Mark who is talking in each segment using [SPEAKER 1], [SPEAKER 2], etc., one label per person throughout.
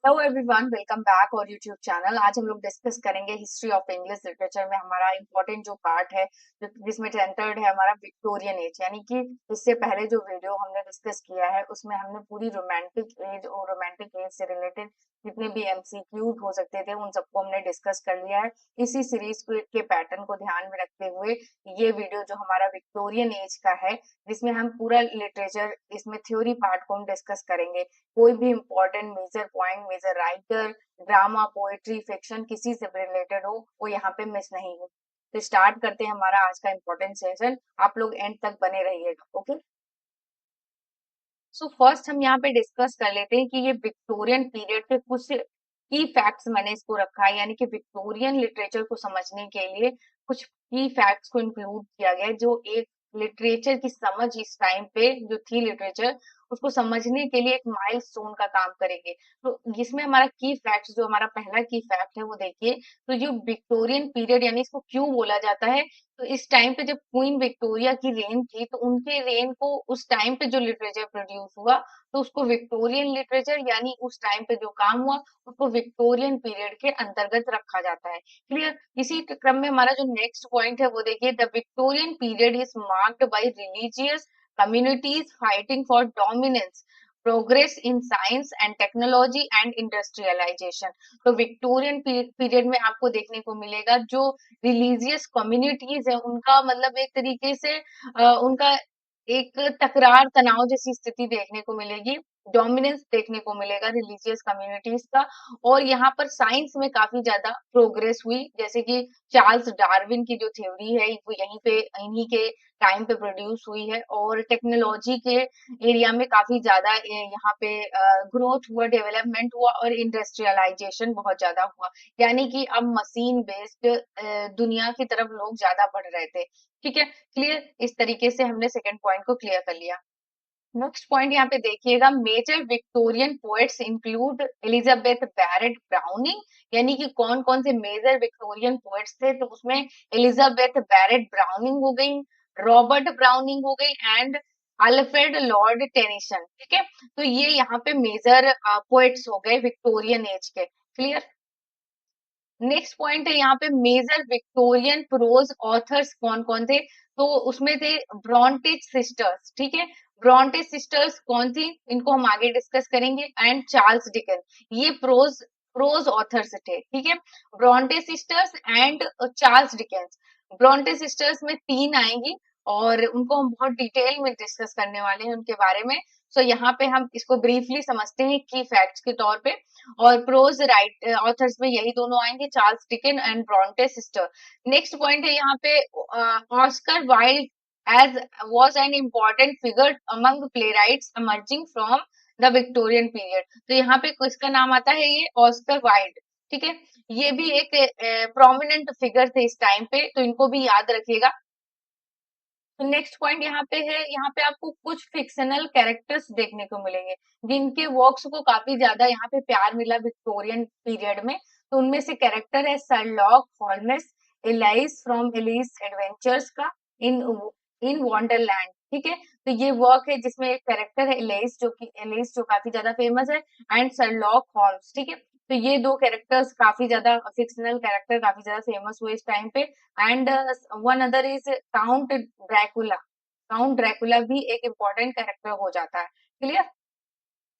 [SPEAKER 1] Hello everyone, welcome back और YouTube channel. आज हम लोग डिस्कस करेंगे हिस्ट्री ऑफ इंग्लिश लिटरेचर में हमारा इम्पोर्टेंट जो पार्ट है जिसमें सेंटर्ड है हमारा विक्टोरियन एज। यानी कि इससे पहले जो वीडियो हमने डिस्कस किया है उसमें हमने पूरी रोमांटिक एज और रोमांटिक एज से रिलेटेड जितने भी एमसीक्यूज हो सकते थे उन सबको हमने डिस्कस कर लिया है। इसी सीरीज के पैटर्न को ध्यान में रखते हुए ये वीडियो जो हमारा विक्टोरियन एज का है, जिसमें हम पूरा लिटरेचर इसमें थ्योरी पार्ट को हम डिस्कस करेंगे। कोई भी important major point, major writer, drama, poetry, fiction किसी से भी रिलेटेड हो वो यहाँ पे मिस नहीं हो। तो स्टार्ट करते हैं हमारा आज का इम्पोर्टेंट सेशन। आप लोग एंड तक बने रहिएगा, ओके। सो फर्स्ट हम यहाँ पे डिस्कस कर लेते हैं कि ये विक्टोरियन पीरियड के कुछ की फैक्ट्स मैंने इसको रखा है, यानी कि विक्टोरियन लिटरेचर को समझने के लिए कुछ की फैक्ट्स को इंक्लूड किया गया है जो एक लिटरेचर की समझ इस टाइम पे जो थी लिटरेचर उसको समझने के लिए एक माइलस्टोन का काम करेंगे। तो इसमें हमारा की फैक्ट्स, जो हमारा पहला की फैक्ट है वो देखिए। तो जो विक्टोरियन पीरियड यानी इसको क्यों बोला जाता है, तो इस टाइम पे जब क्वीन विक्टोरिया की रेन थी तो उनके रेन को उस टाइम पे जो लिटरेचर प्रोड्यूस हुआ तो उसको विक्टोरियन लिटरेचर यानी उस टाइम पे जो काम हुआ उसको विक्टोरियन पीरियड के अंतर्गत रखा जाता है। क्लियर। इसी क्रम में हमारा जो नेक्स्ट पॉइंट है वो देखिए, the Victorian period is marked by religious communities fighting for dominance, progress in science and technology and industrialization। तो विक्टोरियन पीरियड में आपको देखने को मिलेगा जो रिलीजियस कम्युनिटीज है उनका मतलब एक तरीके से उनका एक तकरार तनाव जैसी स्थिति देखने को मिलेगी, डोमिनेंस देखने को मिलेगा रिलीजियस कम्युनिटीज का। और यहाँ पर साइंस में काफी ज्यादा प्रोग्रेस हुई, जैसे कि चार्ल्स डार्विन की जो थ्योरी है वो यहीं पे इन्हीं के टाइम पे प्रोड्यूस हुई है। और टेक्नोलॉजी के एरिया में काफी ज्यादा यहाँ पे ग्रोथ हुआ, डेवलपमेंट हुआ और इंडस्ट्रियलाइजेशन बहुत ज्यादा हुआ। यानी कि अब मशीन बेस्ड दुनिया की तरफ लोग ज्यादा बढ़ रहे थे। ठीक है, क्लियर। इस तरीके से हमने सेकंड पॉइंट को क्लियर कर लिया। नेक्स्ट पॉइंट यहाँ पे देखिएगा, major Victorian poets include Elizabeth Barrett Browning. यानी कि कौन कौन से मेजर विक्टोरियन पोएट्स थे, तो उसमें एलिजाबेथ बैरेट ब्राउनिंग हो गई, रॉबर्ट ब्राउनिंग हो गई एंड अल्फ्रेड लॉर्ड टेनिसन। ठीक है, तो ये यहाँ पे मेजर पोएट्स हो गए विक्टोरियन एज के। क्लियर। नेक्स्ट पॉइंट है यहाँ पे, मेजर विक्टोरियन प्रोज ऑथर्स कौन कौन थे, तो उसमें थे ब्रॉन्टेज सिस्टर्स। ठीक है, ब्रॉन्टेज सिस्टर्स कौन थी इनको हम आगे डिस्कस करेंगे, एंड चार्ल्स डिकन। ये प्रोज प्रोज ऑथर्स थे। ठीक है, Brontë sisters and Charles Dickens. Brontë sisters में तीन आएंगी और उनको हम बहुत डिटेल में डिस्कस करने वाले हैं उनके बारे में। सो यहाँ पे हम इसको ब्रीफली समझते हैं की फैक्ट्स के तौर पे। और प्रोज राइट ऑथर्स में यही दोनों आएंगे, Charles Dickens and Bronte sister. Next point है यहाँ पे, Oscar Wilde as was an important figure among playwrights emerging from the Victorian period। तो यहाँ पे किसका नाम आता है, ये ऑस्कर वाइल्ड। ठीक है, ये भी एक प्रोमिनेंट फिगर थे इस टाइम पे, तो इनको भी याद रखिएगा। तो नेक्स्ट पॉइंट यहाँ पे है, यहाँ पे आपको कुछ फिक्शनल कैरेक्टर्स देखने को मिलेंगे जिनके वर्क्स को काफी ज्यादा यहाँ पे प्यार मिला विक्टोरियन पीरियड में। तो उनमें से कैरेक्टर है Sherlock Holmes, Alice from Alice adventures का, इन इन वंडरलैंड। ठीक है, तो ये वर्क है जिसमें एक कैरेक्टर है एलिस जो काफी ज्यादा फेमस है, एंड शर्लॉक होम्स। ठीक है, तो ये दो कैरेक्टर्स काफी ज्यादा फिक्शनल कैरेक्टर काफी ज्यादा फेमस हुए इस टाइम पे। And one other is count Dracula. Count Dracula भी एक इम्पोर्टेंट कैरेक्टर हो जाता है। क्लियर।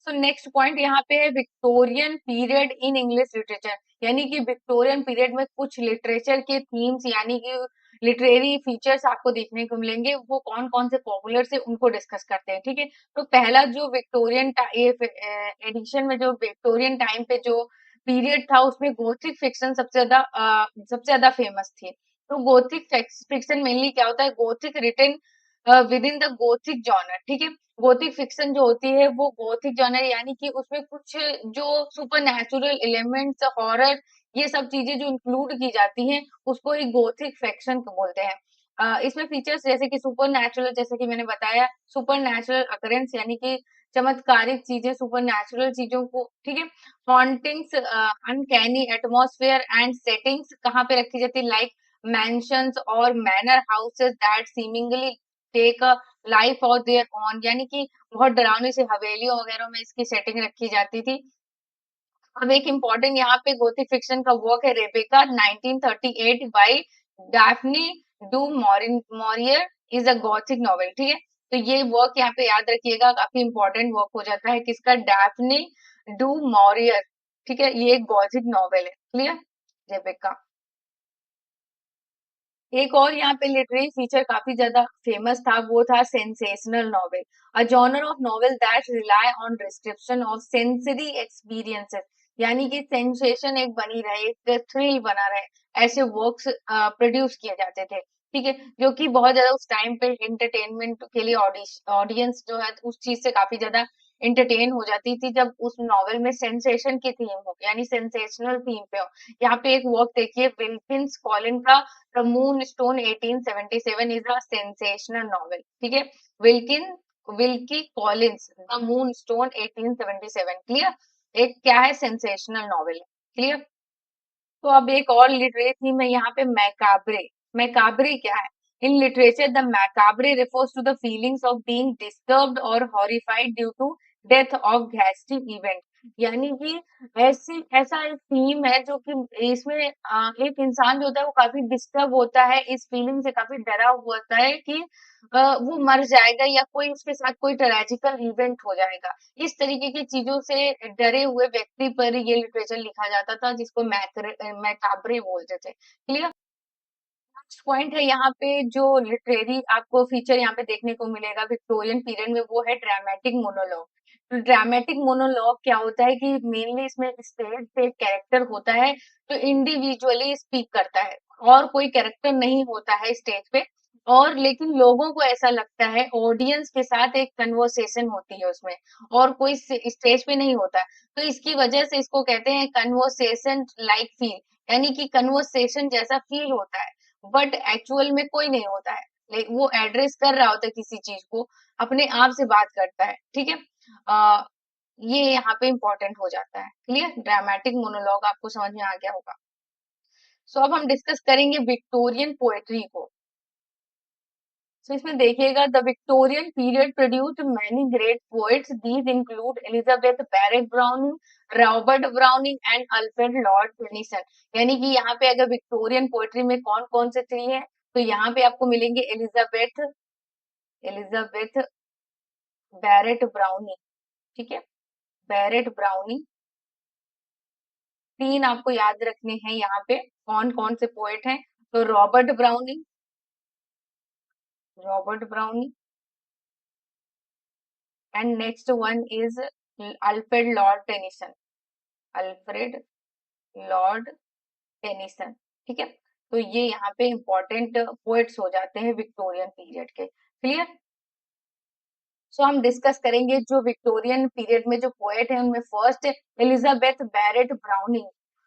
[SPEAKER 1] सो नेक्स्ट पॉइंट यहाँ पे है, Victorian period in English literature. यानी कि विक्टोरियन पीरियड में कुछ लिटरेचर के थीम्स यानी कि लिटरेरी फीचर्स आपको देखने को मिलेंगे, वो कौन कौन से पॉपुलर से उनको डिस्कस करते हैं। ठीक है, तो पहला जो विक्टोरियन एडिशन में जो विक्टोरियन टाइम पे जो पीरियड था उसमें गोथिक फिक्शन सबसे ज्यादा फेमस थी। तो गोथिक फिक्शन मेनली क्या होता है, gothic written within the gothic genre. ठीक है, गोथिक फिक्शन जो होती है वो गोथिक जॉनर यानी कि उसमें कुछ जो सुपर नेचुरल एलिमेंट्स, हॉरर, ये सब चीजें जो इंक्लूड की जाती हैं उसको ही गोथिक फिक्शन बोलते हैं। इसमें फीचर्स जैसे कि सुपर नेचुरल, जैसे कि मैंने बताया सुपर नेचुरल अकरेंस यानी कि चमत्कारिक चीजें, सुपर नेचुरल चीजों को। ठीक है, hauntings, uncanny atmosphere and settings कहाँ पे रखी जाती है, लाइक मैंशंस और manor houses that seemingly take a life of their own. यानी कि बहुत डरावनी सी हवेलियों वगैरह में इसकी सेटिंग रखी जाती थी। अब एक इम्पोर्टेंट यहाँ पे गोथिक फिक्शन का वर्क है Rebecca 1938 by Daphne du Maurier is a gothic novel, ठीक है। तो ये वर्क यहाँ पे याद रखिएगा, काफी इंपॉर्टेंट वर्क हो जाता है, किसका, डैफ्नी डू मॉरियर, ठीक है। ये एक गॉथिक नॉवेल है, क्लियर, रेबेका। एक और यहाँ पे लिटरेरी फीचर काफी ज्यादा फेमस था, वो था sensational novel, a genre of novel that rely on description of sensory experiences, यानी कि सेंसेशन एक बनी रहे, एक थ्रिल बना रहे, ऐसे वर्क्स प्रोड्यूस किए जाते थे, ठीक है, जो कि बहुत ज्यादा उस टाइम पे एंटरटेनमेंट के लिए ऑडियंस जो है उस चीज से काफी ज्यादा इंटरटेन हो जाती थी, जब उस नॉवेल में सेंसेशन की थीम हो, यानी सेंसेशनल थीम पे हो। यहाँ पे एक वर्क देखिए, विल्किंस कॉलिन का the moonstone 1877 is a sensational novel, ठीक है। Wilkin Wilkie Collins the moonstone 1877, clear, एक क्या है, सेंसेशनल नॉवेल है, क्लियर। तो अब एक और लिटरेरी थीम है यहाँ पे, मैकाब्रे। मैकाब्रे क्या है? In literature the macabre refers to the feelings of being disturbed or horrified due to death of ghastly event, यानी कि ऐसी ऐसा एक थीम है जो कि इसमें एक इंसान जो होता है वो काफी डिस्टर्ब होता है, इस फीलिंग से काफी डरा हुआ होता है कि वो मर जाएगा या कोई उसके साथ कोई ट्रेजिकल इवेंट हो जाएगा। इस तरीके की चीजों से डरे हुए व्यक्ति पर ये लिटरेचर लिखा जाता था, जिसको मैकाब्रे बोलते थे, क्लियर। नेक्स्ट पॉइंट है यहाँ पे, जो लिटरेरी आपको फीचर यहाँ पे देखने को मिलेगा विक्टोरियन पीरियड में, वो है ड्रामेटिक मोनोलॉग। तो ड्रामेटिक मोनोलॉग क्या होता है कि मेनली इसमें स्टेज पे एक कैरेक्टर होता है जो इंडिविजुअली स्पीक करता है, और कोई कैरेक्टर नहीं होता है स्टेज पे, और लेकिन लोगों को ऐसा लगता है, ऑडियंस के साथ एक कन्वर्सेशन होती है उसमें, और कोई स्टेज पे नहीं होता है। तो इसकी वजह से इसको कहते हैं कन्वर्सेशन लाइक फील, यानी कि कन्वर्सेशन जैसा फील होता है, बट एक्चुअल में कोई नहीं होता है, लेकिन वो एड्रेस कर रहा होता है किसी चीज को, अपने आप से बात करता है, ठीक है। आ, ये यहाँ पे इंपॉर्टेंट हो जाता है, क्लियर, ड्रामेटिक मोनोलॉग आपको समझ में आ गया होगा। सो अब हम डिस्कस करेंगे विक्टोरियन पोएट्री को। सो इसमें देखिएगा, the Victorian period produced many great poets, these include Elizabeth Barrett Browning, Robert Browning and Alfred Lord Tennyson, यानी कि यहाँ पे अगर विक्टोरियन पोएट्री में कौन कौन से थ्री है, तो यहाँ पे आपको मिलेंगे एलिजाबेथ एलिजाबेथ बैरेट ब्राउनी, ठीक है, बैरेट ब्राउनी, तीन आपको याद रखने हैं यहाँ पे, कौन कौन से पोएट हैं, तो Robert brownie and next one is Alfred Lord Tennyson, Alfred Lord Tennyson, ठीक है। तो ये यहाँ पे इंपॉर्टेंट पोएट्स हो जाते हैं विक्टोरियन पीरियड के, क्लियर। सो हम डिस्कस करेंगे जो विक्टोरियन पीरियड में जो पोएट है उनमें फर्स्ट है एलिजाबेथ बैरेट ब्राउनिंग,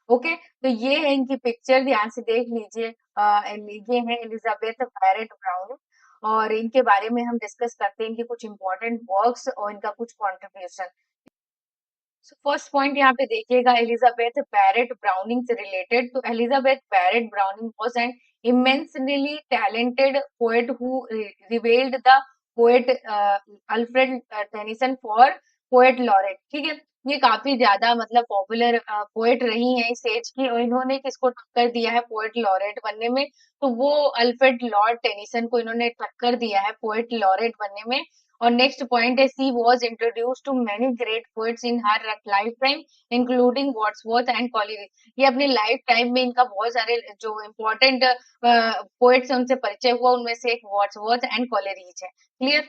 [SPEAKER 1] ओके। तो ये है इनकी पिक्चर, ध्यान से देख लीजिए, ये है एलिजाबेथ बैरेट ब्राउनिंग, और इनके बारे में हम डिस्कस करते हैं, इनके कुछ इंपॉर्टेंट वर्क्स और इनका कुछ कॉन्ट्रीब्यूशन। फर्स्ट पॉइंट यहाँ पे देखिएगा, एलिजाबेथ बैरेट ब्राउनिंग से रिलेटेड, तो Elizabeth Barrett Browning was an immensely talented poet who revealed the poet Alfred Tennyson for poet laureate, ठीक है। ये काफी ज्यादा मतलब पॉपुलर पोएट रही हैं इस एज की, और इन्होंने किसको टक्कर दिया है पोएट लॉरेट बनने में, तो वो अल्फ्रेड लॉर्ड टेनिसन को इन्होंने टक्कर दिया है पोएट लॉरेट बनने में। और नेक्स्ट पॉइंट है, she was introduced to many great poets in her lifetime including Wordsworth and Coleridge, ये अपने लाइफ टाइम में इनका बहुत सारे जो इम्पोर्टेंट पोएट्स हैं उनसे परिचय हुआ, उनमें से एक वर्ड्सवर्थ एंड कॉलेरिज है, क्लियर।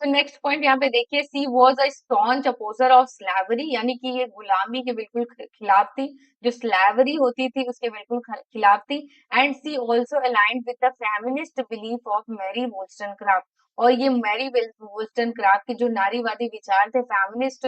[SPEAKER 1] तो नेक्स्ट पॉइंट यहाँ पे देखिए, सी was a staunch अपोजर of slavery, यानी कि ये गुलामी के बिल्कुल खिलाफ थी, जो स्लैवरी होती थी उसके बिल्कुल खिलाफ थी। And she also aligned with the feminist belief of Mary Wollstonecraft, और ये मैरी वोल्स्टनक्राफ्ट के जो नारीवादी विचार थे, फेमिनिस्ट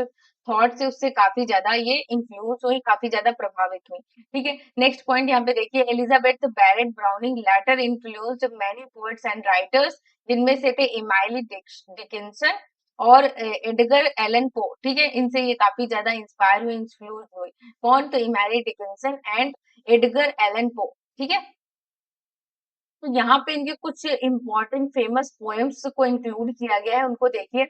[SPEAKER 1] थॉट से, उससे काफी ज्यादा ये इंफ्लुएंस हुई, काफी ज्यादा प्रभावित हुई, ठीक है। नेक्स्ट पॉइंट यहाँ पे देखिए, Elizabeth Barrett Browning later influenced many poets and writers, जिनमें से थे इमाइली डिकिंसन और एडगर एलन पो, ठीक है, इनसे ये काफी ज्यादा इंस्पायर हुई, इंफ्लुएंस हुई, कौन, तो Emily Dickinson and Edgar Allan Poe, ठीक है। तो यहाँ पे इनके कुछ इंपॉर्टेंट फेमस पोएम्स को इंक्लूड किया गया है, उनको देखिए,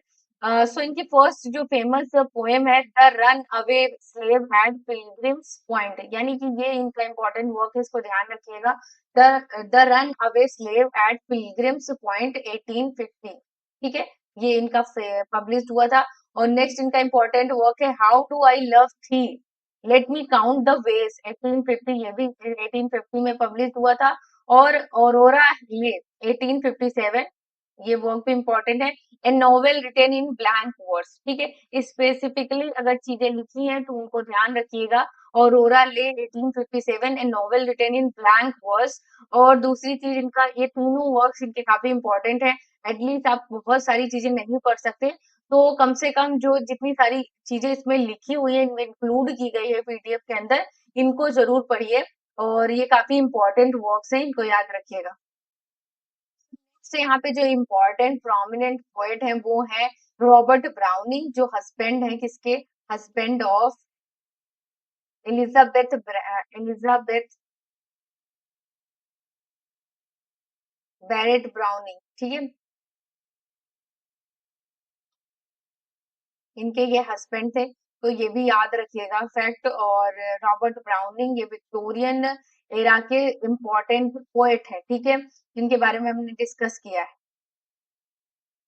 [SPEAKER 1] सो इनकी फर्स्ट जो फेमस पोएम है the runaway slave at pilgrims point, यानी कि ये इनका इंपॉर्टेंट वर्क है, इसको ध्यान रखिएगा। The runaway slave at pilgrims Point 1850, ठीक है, ये इनका पब्लिश हुआ था। और नेक्स्ट इनका इंपॉर्टेंट वर्क है हाउ डू आई लव थी, let me count the ways, 1850, ये भी 1850 में पब्लिश हुआ था। और ऑरोरा ले 1857, ये वर्क भी इंपॉर्टेंट है। A novel written in blank words, ठीक है, स्पेसिफिकली अगर चीजें लिखी हैं तो उनको ध्यान रखिएगा। Aurora Leigh 1857, a novel written in blank words. और दूसरी चीज इनका, ये तीनों वर्क्स इनके काफी इंपॉर्टेंट है। एटलीस्ट आप बहुत सारी चीजें नहीं पढ़ सकते, तो कम से कम जो जितनी सारी चीजें इसमें लिखी हुई है, इनमें इंक्लूड की गई है पीडीएफ के अंदर, इनको जरूर पढ़िए। और ये काफी इंपॉर्टेंट वर्क्स हैं, इनको याद रखिएगा। से यहाँ पे जो इम्पोर्टेंट प्रोमिनेंट पोएट है वो है रॉबर्ट ब्राउनिंग, जो हस्बैंड है किसके, husband of Elizabeth Barrett Browning, ठीक है, इनके ये हस्बैंड थे, तो ये भी याद रखिएगा फैक्ट। और रॉबर्ट ब्राउनिंग ये विक्टोरियन एरा के इम्पोर्टेंट पोएट है, ठीक है, जिनके बारे में हमने डिस्कस किया है।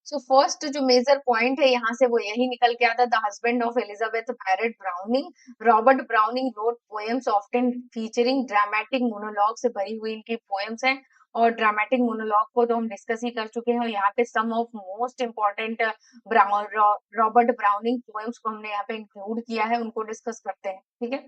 [SPEAKER 1] सो फर्स्ट जो मेजर पॉइंट है यहाँ से वो यही निकल के आता है, the husband of Elizabeth Barrett Browning. Robert Browning wrote poems often featuring dramatic monologue से भरी हुई इनकी पोएम्स हैं। और ड्रामेटिक मोनोलॉग को तो हम डिस्कस ही कर चुके हैं, और यहाँ पे some of most important Robert Browning poems को हमने यहाँ पे इंक्लूड किया है, उनको डिस्कस करते हैं, ठीक है।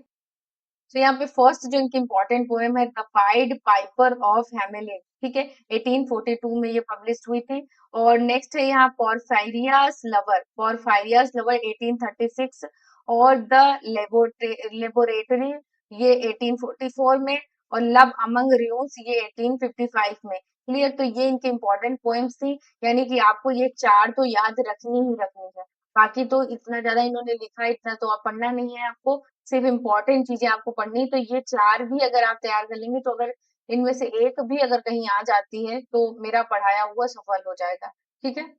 [SPEAKER 1] तो यहाँ पे फर्स्ट जो इनकी इंपॉर्टेंट पोएम है द पाइड पाइपर ऑफ हेमेलिन, ठीक है, 1842 में ये पब्लिश हुई थी। और नेक्स्ट है यहाँ पॉरफायरियस लवर 1836। और द लेबोरेटरी, ये 1844 में। और लव अमंग र्यून्स, ये 1855 में। क्लियर, तो ये इनकी इंपॉर्टेंट पोएम्स थी, यानी कि आपको ये चार तो याद रखनी ही रखनी है। बाकी तो इतना ज्यादा इन्होंने लिखा है, इतना तो आप पढ़ना नहीं है आपको, सिर्फ इम्पोर्टेंट चीजें आपको पढ़नी है। तो ये चार भी अगर आप तैयार कर लेंगे, तो अगर इनमें से एक भी अगर कहीं आ जाती है तो मेरा पढ़ाया हुआ सफल हो जाएगा, ठीक है।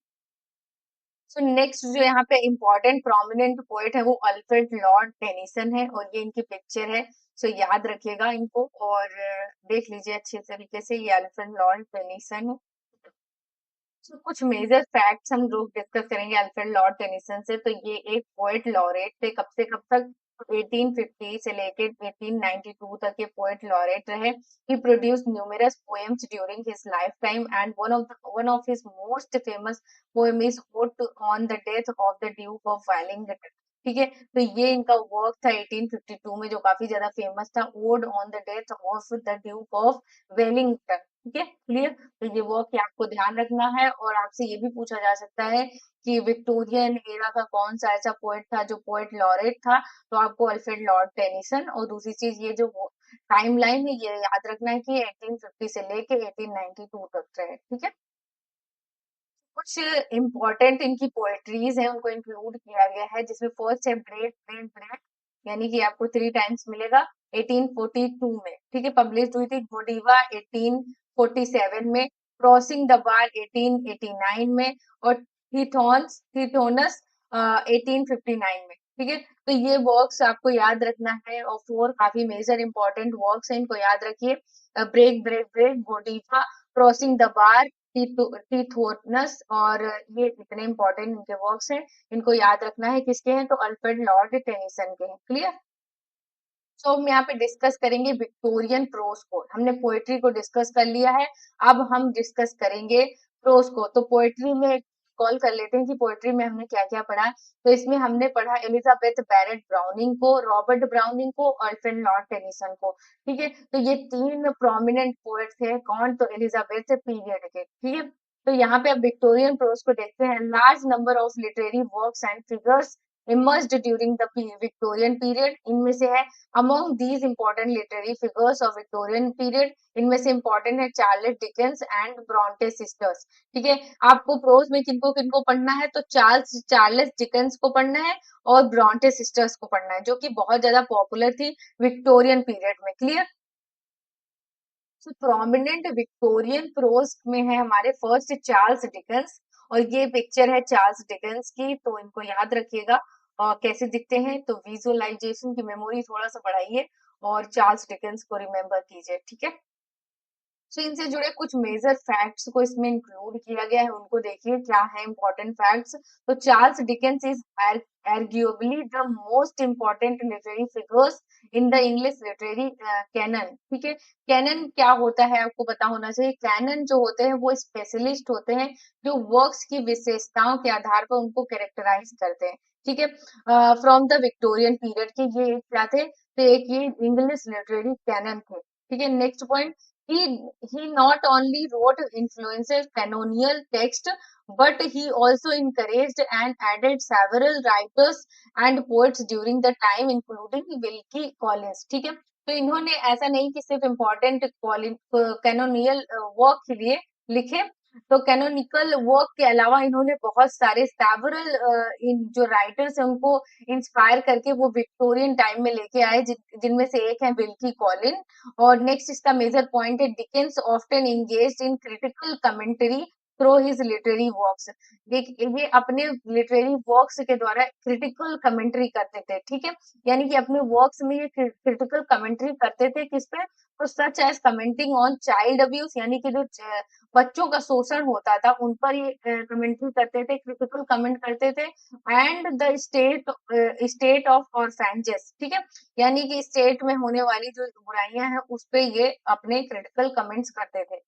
[SPEAKER 1] सो नेक्स्ट जो यहाँ पे इम्पोर्टेंट प्रोमिनेंट पोएट है वो अल्फ्रेड लॉर्ड टेनिसन है, और ये इनकी पिक्चर है। सो याद रखिएगा इनको, और देख लीजिए अच्छे तरीके से, ये अल्फ्रेड लॉर्ड टेनिसन है। तो कुछ मेजर फैक्ट्स हम लोग डिस्कस करेंगे अल्फ्रेड लॉर्ड टेनिसन से। तो ये एक पोएट लॉरेट थे, कब से कब तक, 1850 से लेके 1892 तक ये पोएट लॉरेट रहे। He produced numerous poems during his lifetime, and one of his most famous poem is ode on the death of the Duke of Wellington, ठीक है। तो ये इनका वर्क था 1852 में, जो काफी ज्यादा फेमस था, odd on the death of the Duke of Wellington, ठीक है, क्लियर। तो ये वर्क आपको ध्यान रखना है। और आपसे ये भी पूछा जा सकता है कि विक्टोरियन एरा का कौन सा ऐसा पोएट था जो पोएट लॉरेट था, तो आपको अल्फ्रेड लॉर्ड टेनिसन। और दूसरी चीज, ये जो टाइम लाइन है ये याद रखना है कि 1850 से लेके 1892 तक रहे, ठीक है। कुछ इम्पोर्टेंट इनकी पोएट्रीज है, उनको इंक्लूड किया गया है, जिसमें फर्स्ट है ब्रेक ब्रेक ब्रेक, यानी कि आपको 3 टाइम्स मिलेगा, 1842 में, ठीक है, पब्लिश हुई थी। गोडीवा 1847 में। क्रॉसिंग द बार 1889 में। और थीथोनस 1859 में, ठीक है। तो ये वर्क्स आपको याद रखना है, और 4 काफी मेजर इंपॉर्टेंट वर्क्स हैं, इनको याद रखिए। Break break break, Godiva, crossing the bar, Tithonus, और ये इतने इंपॉर्टेंट इनके वर्क्स हैं, इनको याद रखना है। किसके हैं, तो अल्फ्रेड लॉर्ड टेनिसन के हैं, क्लियर। सो हम यहाँ पे डिस्कस करेंगे विक्टोरियन प्रोज को, हमने पोएट्री को डिस्कस कर लिया है, अब हम डिस्कस करेंगे प्रोज को। तो पोएट्री में कॉल कर लेते हैं कि पोएट्री में हमने क्या क्या पढ़ा। तो इसमें हमने पढ़ा एलिजाबेथ बैरेट ब्राउनिंग को, रॉबर्ट ब्राउनिंग को, और अल्फ्रेड लॉर्ड टेनिसन को, ठीक है। तो ये 3 प्रोमिनेंट पोएट थे, कौन, तो एलिजाबेथ पीरियड के, ठीक है। तो यहाँ पे अब विक्टोरियन प्रोज को देखते हैं। Large number of literary works and figures emerged during the Victorian period, इनमें से है among these important literary figures of Victorian period, इनमें से इंपॉर्टेंट है Charles Dickens and Brontë sisters, ठीक है। आपको प्रोज में किनको किनको पढ़ना है, तो चार्लेस डिकेंस को पढ़ना है, और ब्रॉन्टे सिस्टर्स को पढ़ना है, जो कि बहुत ज्यादा पॉपुलर थी विक्टोरियन पीरियड में, क्लियर। तो प्रोमिनेंट विक्टोरियन प्रोज में है हमारे फर्स्ट चार्ल्स डिकेंस, और ये पिक्चर है चार्ल्स डिकेंस की, तो इनको याद रखिएगा। और कैसे दिखते हैं, तो विजुअलाइजेशन की मेमोरी थोड़ा सा बढ़ाइए और चार्ल्स डिकेंस को रिमेम्बर कीजिए, ठीक है। तो इनसे जुड़े कुछ मेजर फैक्ट्स को इसमें इंक्लूड किया गया है, उनको देखिए क्या है इंपॉर्टेंट फैक्ट्स। तो Charles Dickens is arguably the most important literary figures in the English literary canon, ठीक है। कैनन क्या होता है आपको पता होना चाहिए। कैनन जो होते हैं वो स्पेशलिस्ट होते हैं जो वर्क्स की विशेषताओं के आधार पर उनको कैरेक्टराइज करते हैं, ठीक है। फ्रॉम द विक्टोरियन पीरियड के ये क्या थे, तो एक ये इंग्लिश लिटरेरी कैनन थे, ठीक है। Next point, he he not only wrote influential canonical text, but he also encouraged and added several writers and poets during the time, including Wilkie Collins, ठीक है। तो इन्होंने ऐसा नहीं कि सिर्फ इम्पोर्टेंट कैनोनियल वर्क के लिए लिखे, तो कैनोनिकल वर्क के अलावा इन्होंने बहुत सारे सेवरल इन जो राइटर्स हैं उनको इंस्पायर करके वो विक्टोरियन टाइम में लेके आए, जिनमें से एक है विल्की कॉलिन। और नेक्स्ट इसका मेजर पॉइंट है, Dickens often engaged in critical commentary through his literary works. ये अपने लिटरेरी वर्क्स के द्वारा क्रिटिकल कमेंट्री करते थे, ठीक है। यानी कि अपने वर्क्स में ये क्रिटिकल कमेंट्री करते थे किस पे, तो such as commenting on child abuse, यानी कि जो बच्चों का शोषण होता था उन पर ये कमेंट्री करते थे, क्रिटिकल कमेंट करते थे। एंड द स्टेट ऑफ ऑर्फेंजेस, ठीक है, यानी कि स्टेट में होने वाली जो बुराइयां हैं उस पे ये अपने क्रिटिकल कमेंट्स करते थे।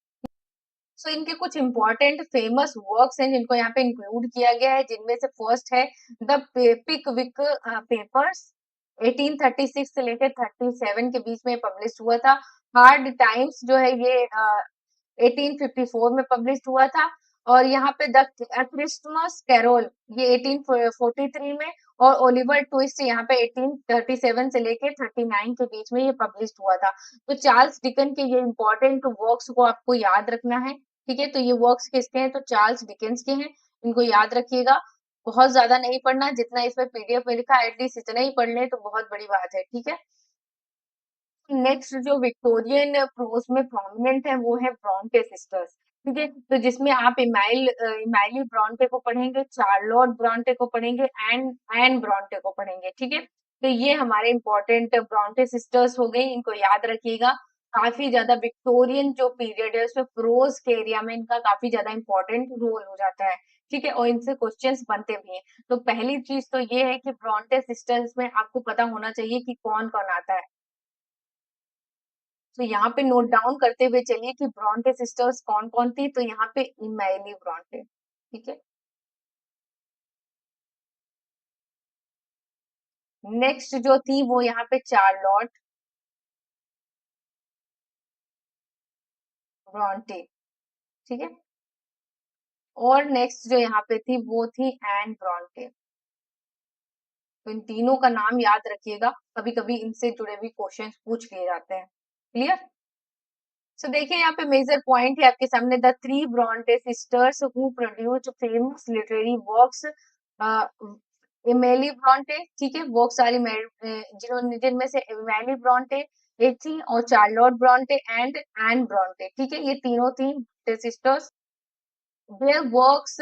[SPEAKER 1] सो इनके कुछ इंपॉर्टेंट फेमस वर्क्स हैं जिनको यहाँ पे इंक्लूड किया गया है, जिनमें से फर्स्ट है द पिकविक पेपर्स, 1836 से लेकर 37 के बीच में पब्लिश हुआ था। हार्ड टाइम्स जो है ये 1854 में पब्लिश हुआ था। और यहाँ पे द क्रिसमस कैरोल ये 1843 में, और ओलिवर ट्विस्ट यहाँ पे 1837 से लेके 39 के बीच में ये पब्लिश हुआ था। तो चार्ल्स डिकन के ये इंपॉर्टेंट वर्क्स को आपको याद रखना है, ठीक है। तो ये वर्क्स किसके हैं, तो चार्ल्स डिकेंस के हैं, इनको याद रखिएगा। बहुत ज्यादा नहीं पढ़ना, जितना इसमें पीडीएफ में लिखा है एटलीस्ट इतना ही पढ़ ले तो बहुत बड़ी बात है, ठीक है। नेक्स्ट जो विक्टोरियन प्रोज में प्रोमिनेंट है वो है ब्रॉन्टे सिस्टर्स, ठीक है। तो जिसमें आप इमाइली ब्रॉन्टे को पढ़ेंगे, चार्लोट ब्रॉन्टे को पढ़ेंगे, एन ब्रॉन्टे को पढ़ेंगे, ठीक है। तो ये हमारे इंपॉर्टेंट ब्रॉन्टे सिस्टर्स हो गई, इनको याद रखिएगा। काफी ज्यादा विक्टोरियन जो पीरियड है उसमें प्रोज के एरिया में इनका काफी ज्यादा इंपॉर्टेंट रोल हो जाता है, ठीक है। और इनसे क्वेश्चंस बनते भी हैं। तो पहली चीज तो ये है कि ब्रॉन्टे सिस्टर्स में आपको पता होना चाहिए कि कौन कौन आता है। तो यहाँ पे नोट डाउन करते हुए चलिए कि ब्रॉन्टे सिस्टर्स कौन कौन थी, तो यहाँ पे इमैली ब्रॉन्टे, ठीक है। नेक्स्ट जो थी वो यहाँ पे चार्लोट ब्रॉन्टे, ठीक है। और नेक्स्ट जो यहाँ पे थी वो थी एन ब्रॉन्टे। तो इन तीनों का नाम याद रखिएगा, कभी कभी इनसे जुड़े भी क्वेश्चन पूछ लिए जाते हैं, क्लियर। सो देखिए यहाँ पे मेजर पॉइंट है आपके सामने, the three Brontë sisters who produced famous literary works, Emily Brontë, ठीक है, वर्क्स आर जिन्होंने जिनमें से इमेली ब्रॉन्टे एक थी, और Charlotte Bronte and Anne Bronte, ठीक है, ये तीनों थी sisters. Their works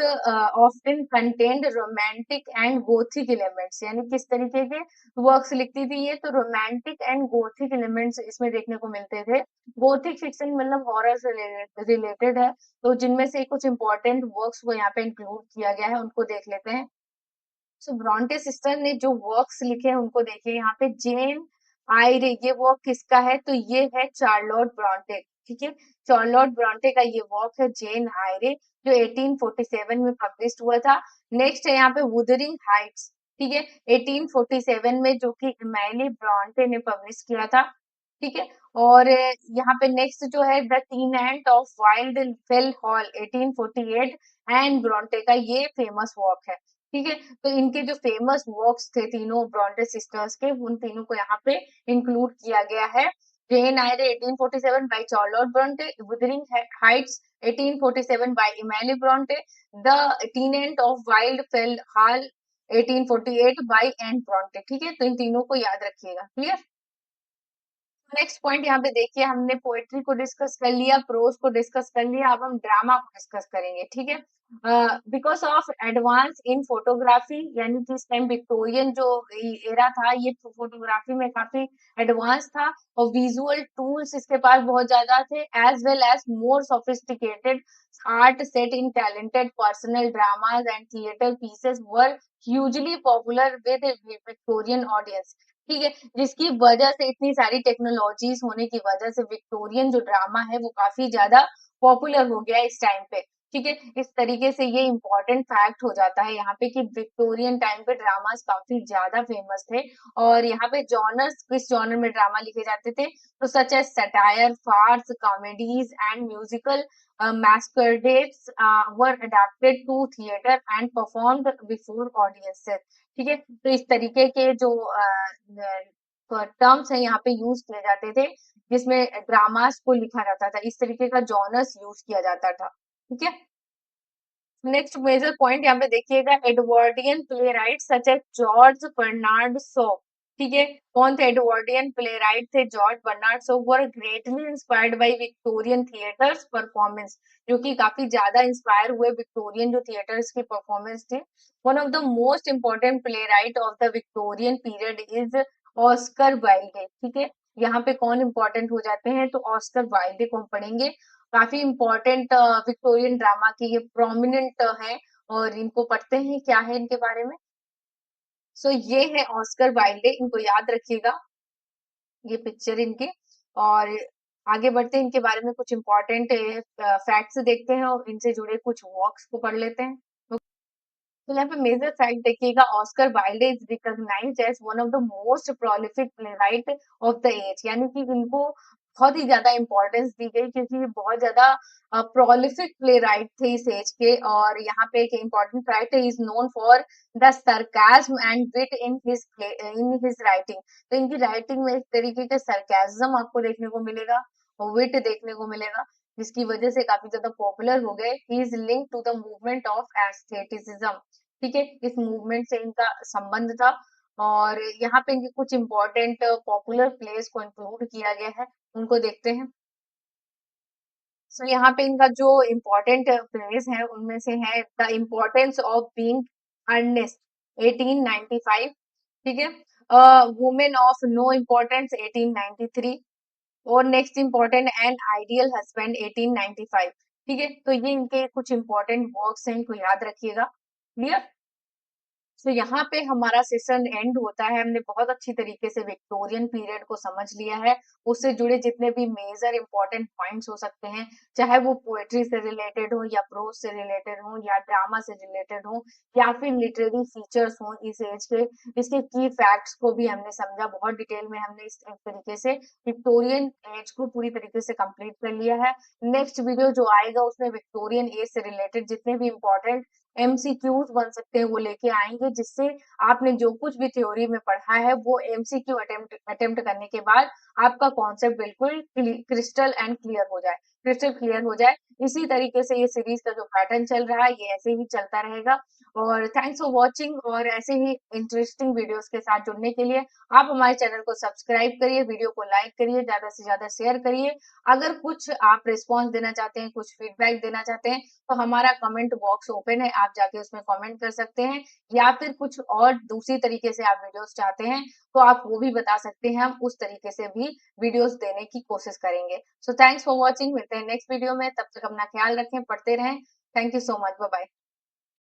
[SPEAKER 1] often contained romantic and gothic elements, यानी किस तरीके के वर्क्स लिखती थी ये, तो रोमांटिक एंड गोथिक एलिमेंट्स इसमें देखने को मिलते थे। गोथिक फिक्शन मतलब हॉरर से रिलेटेड है, तो जिनमें से कुछ इंपॉर्टेंट वर्क्स को यहाँ पे इंक्लूड किया गया है, उनको देख लेते हैं। सो ब्रॉन्टे सिस्टर ने जो वर्क्स लिखे हैं उनको देखिए यहाँ पे, जेन आयरे ये वर्क किसका है, तो ये है चार्लोट ब्रॉन्टे, ठीक है। चार्लोट ब्रॉन्टे का ये वर्क है जेन आयरे, जो 1847 में पब्लिश हुआ था। नेक्स्ट है यहाँ पे वुदरिंग हाइट्स, ठीक है, 1847 में, जो कि इमैली ब्रॉन्टे ने पब्लिश किया था, ठीक है। और यहाँ पे नेक्स्ट जो है the tenant of Wildfell Hall 1848, and Brontë का ये फेमस वर्क है, ठीक है। तो इनके जो फेमस वर्क्स थे तीनों ब्रॉन्टे सिस्टर्स के, उन तीनों को यहाँ पे इंक्लूड किया गया है। Jane Eyre 1847 by Charlotte Bronte, Wuthering Heights 1847 by Emily Bronte, the tenant of Wildfell Hall 1848 by Anne Bronte, ठीक है। तो इन तीनों को याद रखिएगा, क्लियर। नेक्स्ट पॉइंट यहाँ पे देखिए, हमने पोएट्री को डिस्कस कर लिया, प्रोज को डिस्कस कर लिया, अब हम ड्रामा को डिस्कस करेंगे, ठीक है। Because of advance in photography, यानी कि इस टाइम विक्टोरियन जो एरा था, ये फोटोग्राफी में काफी एडवांस था, और विजुअल टूल्स इसके पास बहुत ज्यादा थे, as well as more sophisticated art set in talented personal dramas and theatre pieces were hugely popular with Victorian audience, ठीक है। जिसकी वजह से, इतनी सारी टेक्नोलॉजीज होने की वजह से, विक्टोरियन जो ड्रामा है वो काफी ज्यादा पॉपुलर हो गया है इस टाइम पे, ठीक है। इस तरीके से ये इम्पोर्टेंट फैक्ट हो जाता है यहाँ पे कि विक्टोरियन टाइम पे ड्रामास काफी ज्यादा फेमस थे। और यहाँ पे जॉनर्स, किस जॉनर में ड्रामा लिखे जाते थे, तो such as satire, farce, comedies and musical masquerades were adapted to theater and performed before audiences, ठीक है। तो इस तरीके के जो टर्म्स हैं यहाँ पे यूज किए जाते थे, जिसमें ड्रामास को लिखा जाता था, इस तरीके का जॉनर्स यूज किया जाता था, ठीक है। नेक्स्ट मेजर पॉइंट यहाँ पे देखिएगा, Edwardian playwright such as George Bernard Shaw, ठीक है। कौन थे एडवर्डियन प्ले राइट? थे George Bernard Shaw, were greatly inspired by Victorian theatres performance, जो कि काफी ज्यादा इंस्पायर हुए विक्टोरियन जो थिएटर्स की परफॉर्मेंस थी। One of the most important playwright of the Victorian period is Oscar Wilde, ठीक है। यहाँ पे कौन इंपॉर्टेंट हो जाते हैं, तो ऑस्कर वाइल्डे को हम पढ़ेंगे। काफी इंपॉर्टेंट विक्टोरियन ड्रामा के ये प्रोमिनेंट हैं, और इनको पढ़ते हैं, क्या है इनके बारे में। सो ये है ऑस्कर वाइल्डे, इनको याद रखिएगा, ये पिक्चर इनकी। और आगे बढ़ते हैं, इनके बारे में कुछ इंपॉर्टेंट फैक्ट्स देखते हैं, और इनसे जुड़े कुछ वर्क्स को पढ़ लेते हैं। तो यहाँ पे मेजर फैक्ट देखिएगा, Oscar Wilde is recognised as one of the most prolific playwright of the age, यानी कि इनको बहुत ही ज्यादा इंपॉर्टेंस दी गई, क्योंकि ये बहुत ज्यादा प्रोलिफिक प्लेराइट थे इस एज के। और यहाँ पे एक इम्पोर्टेंट फैक्ट है, is known for the sarcasm and wit in his writing. तो इनकी राइटिंग में इस तरीके के सरकास्म आपको देखने को मिलेगा, और विट देखने को मिलेगा, जिसकी वजह से काफी ज्यादा पॉपुलर हो गए। He is link to the movement of aestheticism, ठीक है, इस मूवमेंट से इनका संबंध था। और यहाँ पे इनके कुछ इंपॉर्टेंट पॉपुलर प्लेस को इंक्लूड किया गया है, उनको देखते हैं। सो यहाँ पे इनका जो इम्पोर्टेंट प्लेस है, उनमें से है the importance of being earnest 1895, ठीक है। वुमेन ऑफ नो इम्पोर्टेंस 1893, और next important an ideal husband 1895, ठीक है। तो ये इनके कुछ इंपॉर्टेंट वर्क्स हैं, इनको याद रखिएगा, क्लियर। तो यहाँ पे हमारा सेशन एंड होता है। हमने बहुत अच्छी तरीके से विक्टोरियन पीरियड को समझ लिया है, उससे जुड़े जितने भी मेजर इंपॉर्टेंट पॉइंट्स हो सकते हैं, चाहे वो पोएट्री से रिलेटेड हो, या प्रोज से रिलेटेड हो, या ड्रामा से रिलेटेड हो, या फिर लिटरेरी फीचर्स हो इस एज के, इसके की फैक्ट्स को भी हमने समझा बहुत डिटेल में। हमने इस तरीके से विक्टोरियन एज को पूरी तरीके से कंप्लीट कर लिया है। नेक्स्ट वीडियो जो आएगा उसमें विक्टोरियन एज से रिलेटेड जितने भी इंपॉर्टेंट एमसीक्यूज बन सकते हैं वो लेके आएंगे, जिससे आपने जो कुछ भी थ्योरी में पढ़ा है वो एमसीक्यू अटेम्प्ट करने के बाद आपका कॉन्सेप्ट बिल्कुल क्रिस्टल एंड क्लियर हो जाए, क्रिस्टल क्लियर हो जाए। इसी तरीके से ये सीरीज का जो पैटर्न चल रहा है ये ऐसे ही चलता रहेगा। और थैंक्स फॉर वॉचिंग, और ऐसे ही इंटरेस्टिंग वीडियोस के साथ जुड़ने के लिए आप हमारे चैनल को सब्सक्राइब करिए, वीडियो को लाइक करिए, ज्यादा से ज्यादा शेयर करिए। अगर कुछ आप रिस्पॉन्स देना चाहते हैं, कुछ फीडबैक देना चाहते हैं, तो हमारा कमेंट बॉक्स ओपन है, आप जाके उसमें कमेंट कर सकते हैं। या फिर कुछ और दूसरी तरीके से आप वीडियोस चाहते हैं तो आप वो भी बता सकते हैं, हम उस तरीके से भी वीडियोस देने की कोशिश करेंगे। सो थैंक्स फॉर वॉचिंग, मिलते हैं नेक्स्ट वीडियो में, तब तक अपना ख्याल रखें, पढ़ते रहें। Thank you so much, bye bye.